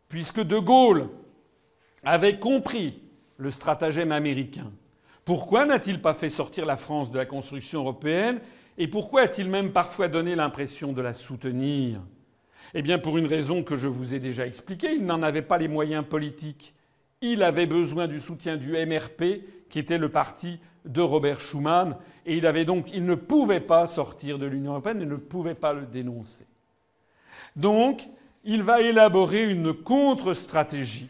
puisque De Gaulle avait compris le stratagème américain, pourquoi n'a-t-il pas fait sortir la France de la construction européenne et pourquoi a-t-il même parfois donné l'impression de la soutenir ? Eh bien, pour une raison que je vous ai déjà expliquée, il n'en avait pas les moyens politiques. Il avait besoin du soutien du MRP, qui était le parti de Robert Schuman, et il ne pouvait pas sortir de l'Union européenne et ne pouvait pas le dénoncer. Donc, il va élaborer une contre-stratégie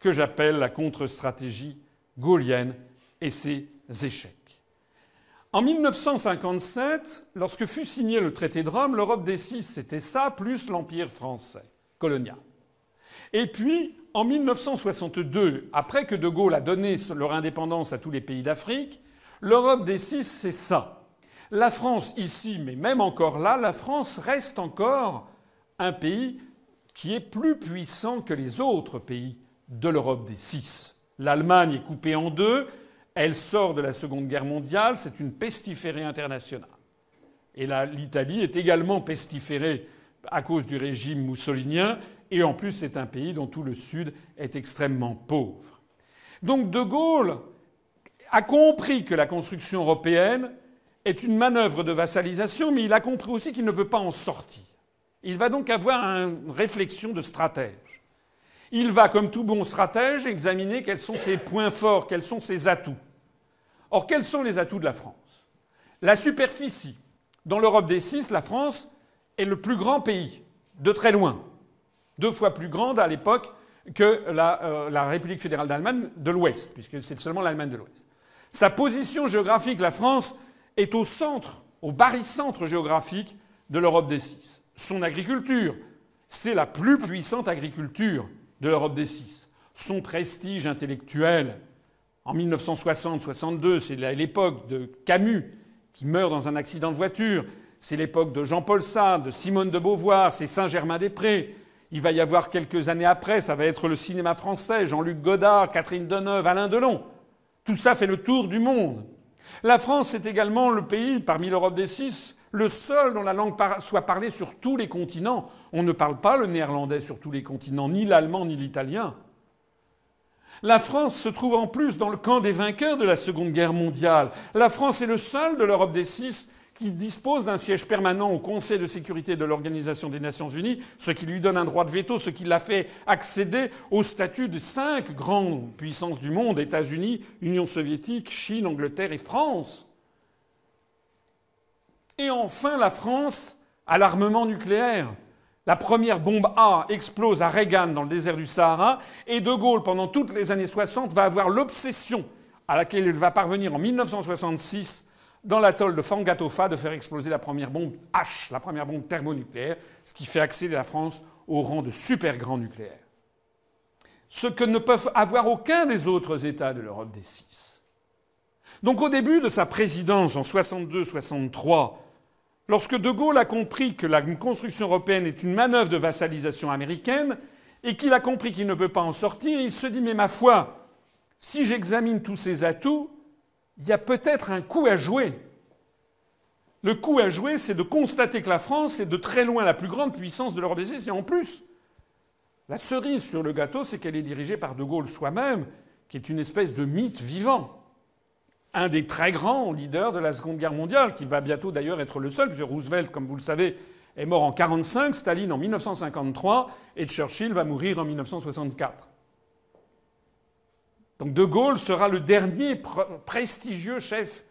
que j'appelle la contre-stratégie gaullienne et ses échecs. En 1957, lorsque fut signé le traité de Rome, l'Europe des six, c'était ça, plus l'Empire français colonial. Et puis, en 1962, après que De Gaulle a donné leur indépendance à tous les pays d'Afrique, l'Europe des six, c'est ça. La France, ici, mais même encore là, la France reste encore un pays qui est plus puissant que les autres pays de l'Europe des six. L'Allemagne est coupée en deux, elle sort de la Seconde Guerre mondiale, c'est une pestiférée internationale. Et l'Italie est également pestiférée à cause du régime moussolinien, et en plus c'est un pays dont tout le Sud est extrêmement pauvre. Donc De Gaulle a compris que la construction européenne est une manœuvre de vassalisation, mais il a compris aussi qu'il ne peut pas en sortir. Il va donc avoir une réflexion de stratège. Il va, comme tout bon stratège, examiner quels sont ses points forts, quels sont ses atouts. Or, quels sont les atouts de la France ? La superficie. Dans l'Europe des six, la France est le plus grand pays, de très loin. 2 fois plus grande à l'époque que la République fédérale d'Allemagne de l'Ouest, puisque c'est seulement l'Allemagne de l'Ouest. Sa position géographique, la France, est au centre, au barycentre géographique de l'Europe des six. Son agriculture, c'est la plus puissante agriculture de l'Europe des six. Son prestige intellectuel, en 1960-62, c'est l'époque de Camus, qui meurt dans un accident de voiture. C'est l'époque de Jean-Paul Sartre, de Simone de Beauvoir, c'est Saint-Germain-des-Prés. Il va y avoir quelques années après, ça va être le cinéma français, Jean-Luc Godard, Catherine Deneuve, Alain Delon. Tout ça fait le tour du monde. La France est également le pays, parmi l'Europe des six, le seul dont la langue soit parlée sur tous les continents. On ne parle pas le néerlandais sur tous les continents, ni l'allemand, ni l'italien. La France se trouve en plus dans le camp des vainqueurs de la Seconde Guerre mondiale. La France est le seul de l'Europe des six qui dispose d'un siège permanent au Conseil de sécurité de l'Organisation des Nations Unies, ce qui lui donne un droit de veto, ce qui l'a fait accéder au statut de 5 grandes puissances du monde, États-Unis, Union soviétique, Chine, Angleterre et France. Et enfin, la France a l'armement nucléaire. La première bombe A explose à Reagan dans le désert du Sahara, et De Gaulle, pendant toutes les années 60, va avoir l'obsession à laquelle il va parvenir en 1966 dans l'atoll de Fangatofa de faire exploser la première bombe H, la première bombe thermonucléaire, ce qui fait accéder la France au rang de super grand nucléaire. Ce que ne peuvent avoir aucun des autres États de l'Europe des six. Donc au début de sa présidence en 62-63, lorsque De Gaulle a compris que la construction européenne est une manœuvre de vassalisation américaine et qu'il a compris qu'il ne peut pas en sortir, il se dit « Mais ma foi, si j'examine tous ces atouts, il y a peut-être un coup à jouer. » Le coup à jouer, c'est de constater que la France est de très loin la plus grande puissance de l'Europe des six. Et en plus, la cerise sur le gâteau, c'est qu'elle est dirigée par De Gaulle soi-même, qui est une espèce de mythe vivant. Un des très grands leaders de la Seconde Guerre mondiale, qui va bientôt d'ailleurs être le seul, puisque Roosevelt, comme vous le savez, est mort en 1945, Staline en 1953, et Churchill va mourir en 1964. Donc De Gaulle sera le dernier prestigieux chef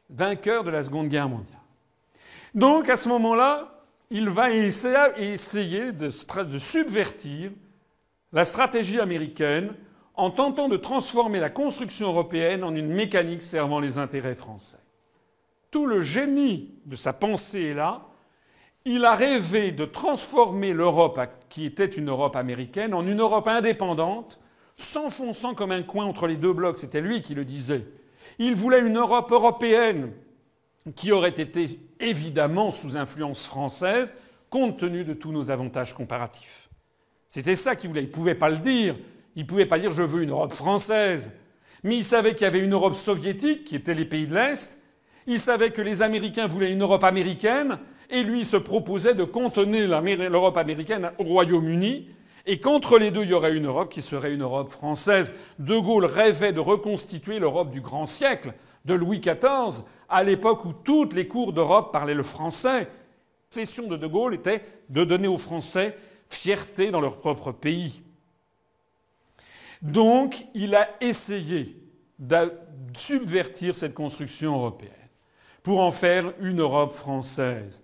vainqueur de la Seconde Guerre mondiale. Donc à ce moment-là, il va essayer de subvertir la stratégie américaine en tentant de transformer la construction européenne en une mécanique servant les intérêts français. Tout le génie de sa pensée est là. Il a rêvé de transformer l'Europe, qui était une Europe américaine, en une Europe indépendante, s'enfonçant comme un coin entre les deux blocs. C'était lui qui le disait. Il voulait une Europe européenne qui aurait été évidemment sous influence française, compte tenu de tous nos avantages comparatifs. C'était ça qu'il voulait. Il ne pouvait pas le dire. Il ne pouvait pas dire « je veux une Europe française ». Mais il savait qu'il y avait une Europe soviétique, qui était les pays de l'Est. Il savait que les Américains voulaient une Europe américaine. Et lui se proposait de cantonner l'Europe américaine au Royaume-Uni. Et qu'entre les deux, il y aurait une Europe qui serait une Europe française. De Gaulle rêvait de reconstituer l'Europe du grand siècle, de Louis XIV, à l'époque où toutes les cours d'Europe parlaient le français. La cession de Gaulle était de donner aux Français fierté dans leur propre pays. Donc, il a essayé de subvertir cette construction européenne pour en faire une Europe française.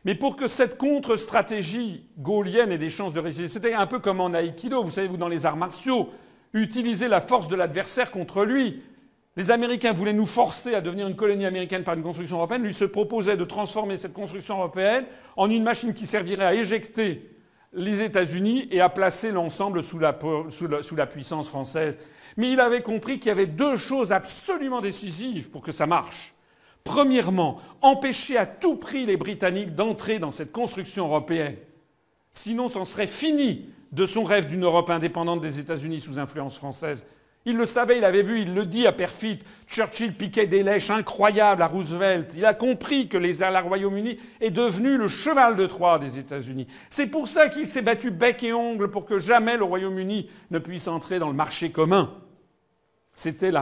Mais pour que cette contre-stratégie gaullienne ait des chances de réussir, c'était un peu comme en aïkido, vous savez, vous, dans les arts martiaux, utiliser la force de l'adversaire contre lui. Les Américains voulaient nous forcer à devenir une colonie américaine par une construction européenne. Lui se proposait de transformer cette construction européenne en une machine qui servirait à éjecter les États-Unis et à placer l'ensemble sous la puissance française. Mais il avait compris qu'il y avait deux choses absolument décisives pour que ça marche. Premièrement, empêcher à tout prix les Britanniques d'entrer dans cette construction européenne. Sinon, c'en serait fini de son rêve d'une Europe indépendante des États-Unis sous influence française. Il le savait, il avait vu, il le dit à perfide. Churchill piquait des lèches incroyables à Roosevelt. Il a compris que le Royaume-Uni est devenu le cheval de Troie des États-Unis. C'est pour ça qu'il s'est battu bec et ongle pour que jamais le Royaume-Uni ne puisse entrer dans le marché commun. C'était le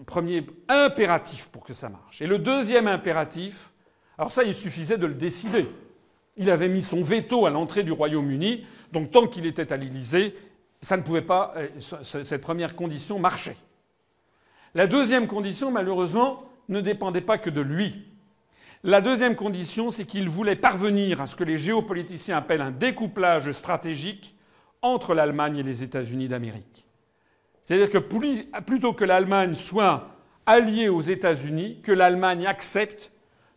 premier impératif pour que ça marche. Et le deuxième impératif, alors ça, il suffisait de le décider. Il avait mis son veto à l'entrée du Royaume-Uni, donc tant qu'il était à l'Élysée, ça ne pouvait pas, cette première condition marchait. La deuxième condition, malheureusement, ne dépendait pas que de lui. La deuxième condition, c'est qu'il voulait parvenir à ce que les géopoliticiens appellent un découplage stratégique entre l'Allemagne et les États-Unis d'Amérique. C'est-à-dire que plutôt que l'Allemagne soit alliée aux États-Unis, que l'Allemagne accepte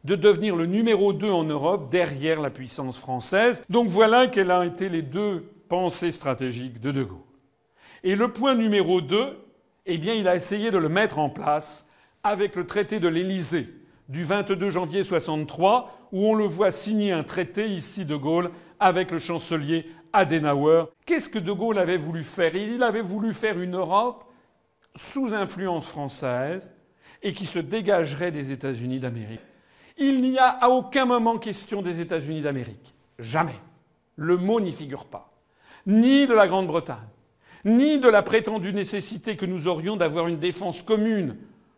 de devenir le numéro 2 en Europe derrière la puissance française. Donc voilà quelles ont été les deux pensées stratégiques de Gaulle. Et le point numéro 2, eh bien, il a essayé de le mettre en place avec le traité de l'Élysée du 22 janvier 1963, où on le voit signer un traité, ici, de Gaulle, avec le chancelier Adenauer. Qu'est-ce que de Gaulle avait voulu faire? Il avait voulu faire une Europe sous influence française et qui se dégagerait des États-Unis d'Amérique. Il n'y a à aucun moment question des États-Unis d'Amérique. Jamais. Le mot n'y figure pas. Ni de la Grande-Bretagne, ni de la prétendue nécessité que nous aurions d'avoir une défense commune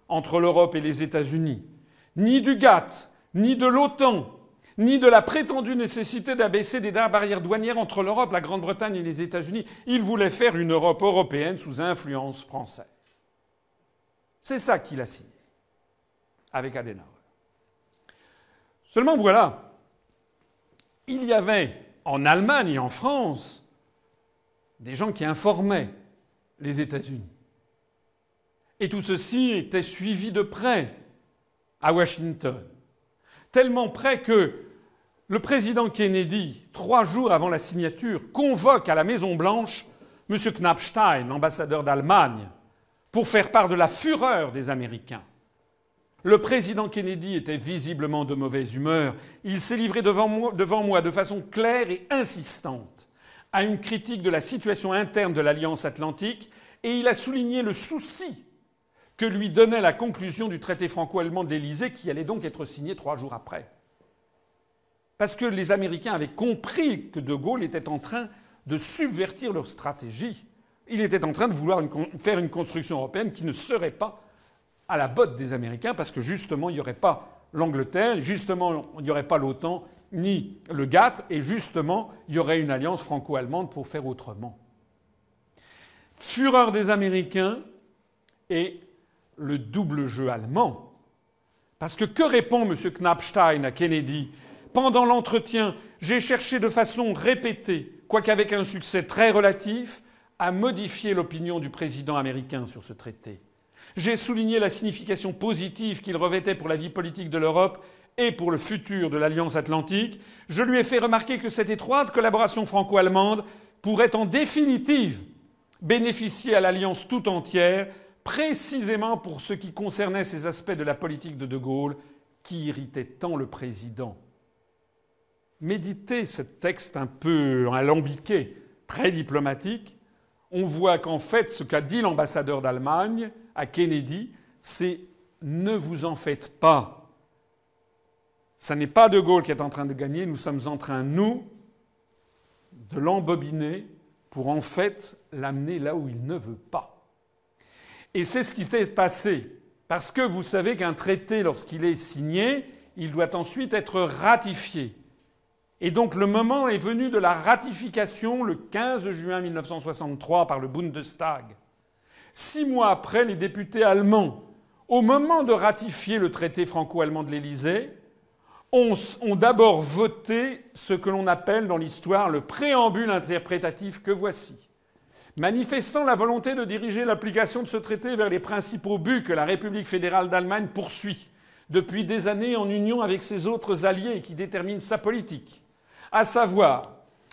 entre l'Europe et les États-Unis, ni du GATT, ni de l'OTAN, ni de la prétendue nécessité d'abaisser des barrières douanières entre l'Europe, la Grande-Bretagne et les États-Unis. Il voulait faire une Europe européenne sous influence française. C'est ça qu'il a signé, avec Adenauer. Seulement voilà, il y avait en Allemagne et en France des gens qui informaient les États-Unis. Et tout ceci était suivi de près à Washington. Tellement près que le président Kennedy, 3 jours avant la signature, convoque à la Maison-Blanche M. Knappstein, ambassadeur d'Allemagne, pour faire part de la fureur des Américains. Le président Kennedy était visiblement de mauvaise humeur. Il s'est livré devant moi de façon claire et insistante à une critique de la situation interne de l'Alliance atlantique, et il a souligné le souci que lui donnait la conclusion du traité franco-allemand de l'Élysée, qui allait donc être signé 3 jours après. Parce que les Américains avaient compris que de Gaulle était en train de subvertir leur stratégie. Il était en train de vouloir faire une construction européenne qui ne serait pas à la botte des Américains, parce que justement, il n'y aurait pas l'Angleterre, justement, il n'y aurait pas l'OTAN, ni le GATT, et justement, il y aurait une alliance franco-allemande pour faire autrement. Fureur des Américains et le double jeu allemand. Parce que répond M. Knappstein à Kennedy? Pendant l'entretien, j'ai cherché de façon répétée, quoique avec un succès très relatif, à modifier l'opinion du président américain sur ce traité. J'ai souligné la signification positive qu'il revêtait pour la vie politique de l'Europe et pour le futur de l'Alliance atlantique. Je lui ai fait remarquer que cette étroite collaboration franco-allemande pourrait en définitive bénéficier à l'Alliance tout entière, précisément pour ce qui concernait ces aspects de la politique de Gaulle qui irritaient tant le président. Méditez ce texte un peu alambiqué, très diplomatique. On voit qu'en fait, ce qu'a dit l'ambassadeur d'Allemagne à Kennedy, c'est « ne vous en faites pas ». Ça n'est pas de Gaulle qui est en train de gagner, nous sommes en train, nous, de l'embobiner pour en fait l'amener là où il ne veut pas. Et c'est ce qui s'est passé. Parce que vous savez qu'un traité, lorsqu'il est signé, il doit ensuite être ratifié. Et donc le moment est venu de la ratification le 15 juin 1963 par le Bundestag. 6 mois après, les députés allemands, au moment de ratifier le traité franco-allemand de l'Élysée, ont d'abord voté ce que l'on appelle dans l'histoire le préambule interprétatif que voici. Manifestant la volonté de diriger l'application de ce traité vers les principaux buts que la République fédérale d'Allemagne poursuit depuis des années en union avec ses autres alliés qui déterminent sa politique, à savoir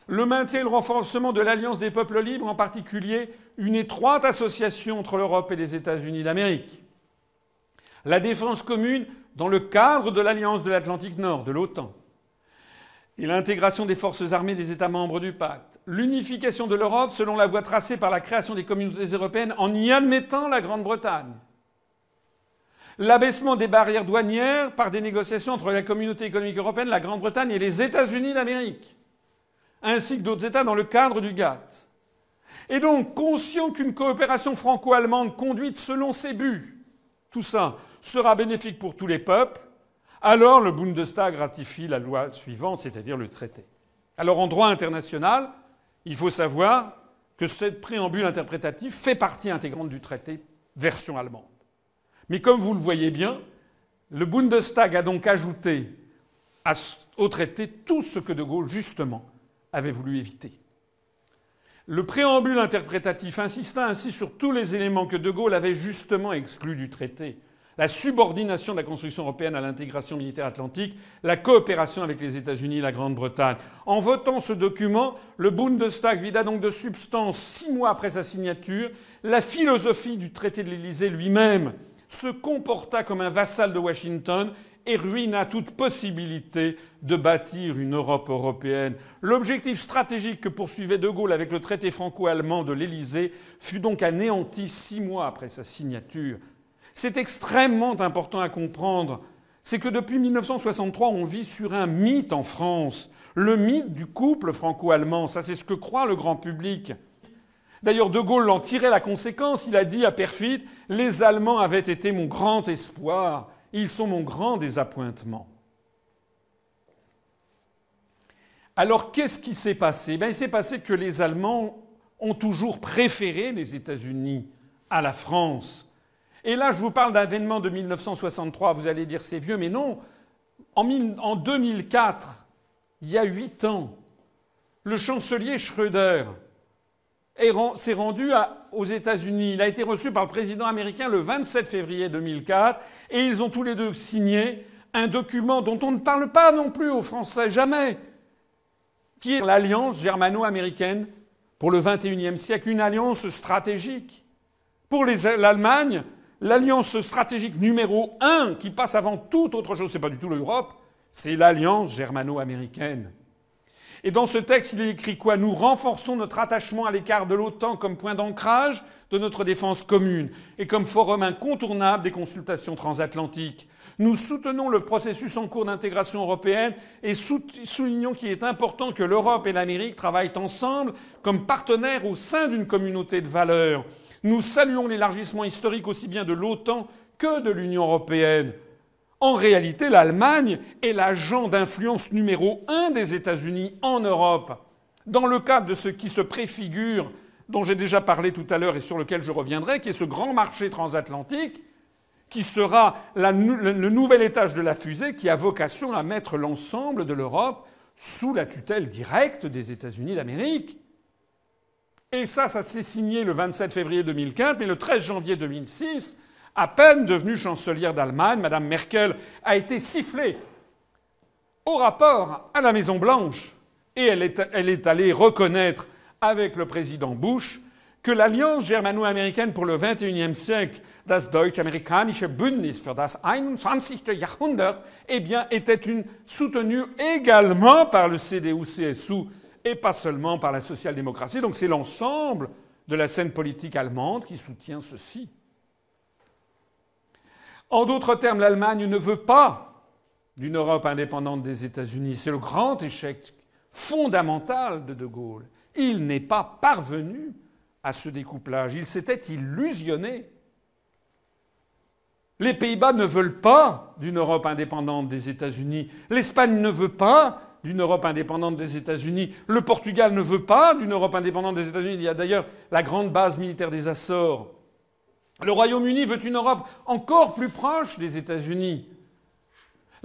le maintien et le renforcement de l'Alliance des peuples libres, en particulier une étroite association entre l'Europe et les États-Unis d'Amérique, la défense commune dans le cadre de l'Alliance de l'Atlantique Nord, de l'OTAN, et l'intégration des forces armées des États membres du pacte, l'unification de l'Europe selon la voie tracée par la création des communautés européennes en y admettant la Grande-Bretagne, l'abaissement des barrières douanières par des négociations entre la communauté économique européenne, la Grande-Bretagne et les États-Unis d'Amérique, ainsi que d'autres États dans le cadre du GATT. Et donc, conscient qu'une coopération franco-allemande conduite selon ces buts, tout ça sera bénéfique pour tous les peuples, alors le Bundestag ratifie la loi suivante, c'est-à-dire le traité. Alors en droit international, il faut savoir que ce préambule interprétatif fait partie intégrante du traité version allemande. Mais comme vous le voyez bien, le Bundestag a donc ajouté au traité tout ce que De Gaulle, justement, avait voulu éviter. Le préambule interprétatif insista ainsi sur tous les éléments que De Gaulle avait justement exclus du traité. La subordination de la construction européenne à l'intégration militaire atlantique, la coopération avec les États-Unis et la Grande-Bretagne. En votant ce document, le Bundestag vida donc de substance, 6 mois après sa signature, la philosophie du traité de l'Élysée lui-même, se comporta comme un vassal de Washington et ruina toute possibilité de bâtir une Europe européenne. L'objectif stratégique que poursuivait De Gaulle avec le traité franco-allemand de l'Élysée fut donc anéanti 6 mois après sa signature. C'est extrêmement important à comprendre. C'est que depuis 1963, on vit sur un mythe en France. Le mythe du couple franco-allemand. Ça, c'est ce que croit le grand public. D'ailleurs, De Gaulle en tirait la conséquence. Il a dit à Perfit « Les Allemands avaient été mon grand espoir. Ils sont mon grand désappointement. » Alors, qu'est-ce qui s'est passé ? Il s'est passé que les Allemands ont toujours préféré les États-Unis à la France. Et là, je vous parle d'un événement de 1963. Vous allez dire c'est vieux, mais non. En 2004, il y a 8 ans, le chancelier Schröder s'est rendu aux États-Unis. Il a été reçu par le président américain le 27 février 2004 et ils ont tous les deux signé un document dont on ne parle pas non plus aux Français, jamais, qui est l'alliance germano-américaine pour le XXIe siècle, une alliance stratégique. Pour l'Allemagne, l'alliance stratégique numéro 1 qui passe avant toute autre chose, c'est pas du tout l'Europe, c'est l'alliance germano-américaine. Et dans ce texte, il est écrit quoi ? Nous renforçons notre attachement à l'écart de l'OTAN comme point d'ancrage de notre défense commune et comme forum incontournable des consultations transatlantiques. Nous soutenons le processus en cours d'intégration européenne et soulignons qu'il est important que l'Europe et l'Amérique travaillent ensemble comme partenaires au sein d'une communauté de valeurs. Nous saluons l'élargissement historique aussi bien de l'OTAN que de l'Union européenne. En réalité, l'Allemagne est l'agent d'influence numéro 1 des États-Unis en Europe. Dans le cadre de ce qui se préfigure, dont j'ai déjà parlé tout à l'heure et sur lequel je reviendrai, qui est ce grand marché transatlantique, qui sera le nouvel étage de la fusée qui a vocation à mettre l'ensemble de l'Europe sous la tutelle directe des États-Unis d'Amérique. Et ça s'est signé le 27 février 2004, mais le 13 janvier 2006, à peine devenue chancelière d'Allemagne, Mme Merkel a été sifflée au rapport à la Maison-Blanche. Et elle est allée reconnaître avec le président Bush que l'alliance germano-américaine pour le XXIe siècle, das deutsch-amerikanische Bündnis für das 21. Jahrhundert, était soutenue également par le CDU-CSU et pas seulement par la social-démocratie. Donc c'est l'ensemble de la scène politique allemande qui soutient ceci. En d'autres termes, l'Allemagne ne veut pas d'une Europe indépendante des États-Unis. C'est le grand échec fondamentale de De Gaulle. Il n'est pas parvenu à ce découplage. Il s'était illusionné. Les Pays-Bas ne veulent pas d'une Europe indépendante des États-Unis. L'Espagne ne veut pas d'une Europe indépendante des États-Unis. Le Portugal ne veut pas d'une Europe indépendante des États-Unis. Il y a d'ailleurs la grande base militaire des Açores. Le Royaume-Uni veut une Europe encore plus proche des États-Unis.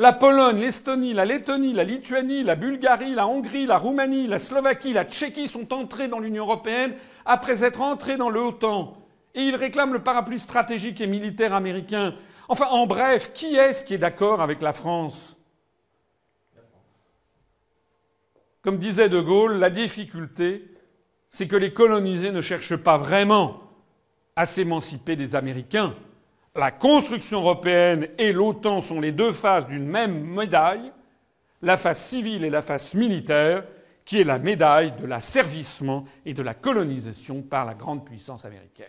La Pologne, l'Estonie, la Lettonie, la Lituanie, la Bulgarie, la Hongrie, la Roumanie, la Slovaquie, la Tchéquie sont entrés dans l'Union européenne après être entrés dans l'OTAN. Et ils réclament le parapluie stratégique et militaire américain. Enfin, en bref, qui est-ce qui est d'accord avec la France ? Comme disait De Gaulle, la difficulté, c'est que les colonisés ne cherchent pas vraiment à s'émanciper des Américains. La construction européenne et l'OTAN sont les deux faces d'une même médaille, la face civile et la face militaire, qui est la médaille de l'asservissement et de la colonisation par la grande puissance américaine.